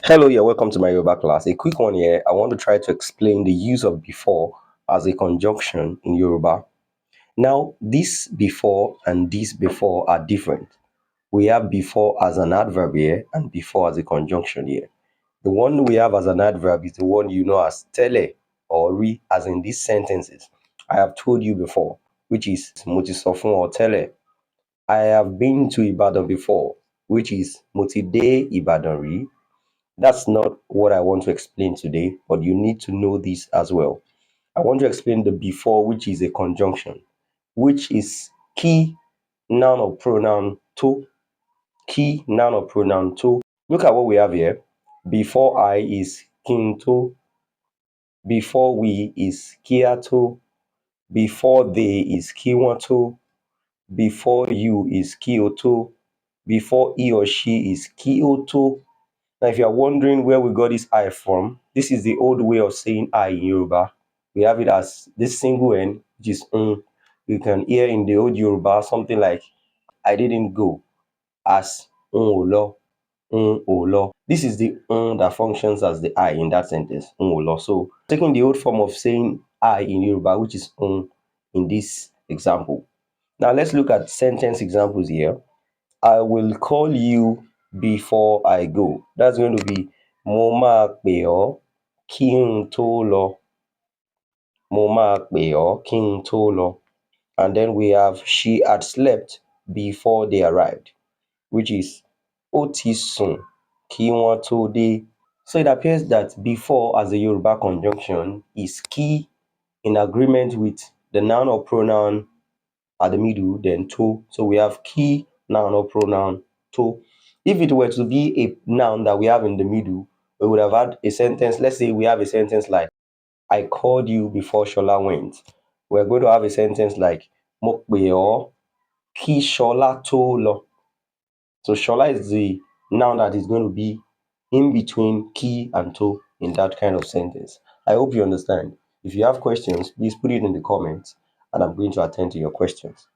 Hello, you're welcome to my Yoruba class. A quick one here. I want to try to explain the use of before as a conjunction in Yoruba. Now, this before and this before are different. We have before as an adverb here and before as a conjunction here. The one we have as an adverb is the one you know as tele or re, as in these sentences. I have told you before, which is moti sọ fún or tele. I have been to Ibadan before, which is moti de Ibadan ri. That's not what I want to explain today, but you need to know this as well. I want to explain the before, which is a conjunction, which is key noun or pronoun to. Key noun or pronoun to. Look at what we have here. Before I is kin to. Before we is kia to. Before they is kiwa to. Before you is kioto. Before he or she is kioto. Now, if you are wondering where we got this I from, this is the old way of saying I in Yoruba. We have it as this single N, which is You can hear in the old Yoruba something like I didn't go as o lo, o lo. This is the that functions as the I in that sentence, o lo. So taking the old form of saying I in Yoruba, which is in this example. Now let's look at sentence examples here. I will call you before I go. That's going to be mo máa pè ọ́ kí n tó lọ. Mo máa pè ọ́ kí n tó lọ. And then we have she had slept before they arrived, which is ó ti sùn kí wọ́n tó dé. So it appears that before as a Yoruba conjunction is key in agreement with the noun or pronoun at the middle, then to. So we have key noun or pronoun to. If it were to be a noun that we have in the middle, we would have had a sentence. Let's say we have a sentence like I called you before Shola went. We're going to have a sentence like Mo pè ọ́ kí Shola tó lọ. So Shola is the noun that is going to be in between key and to in that kind of sentence. I hope you understand. If you have questions, please put it in the comments and I'm going to attend to your questions.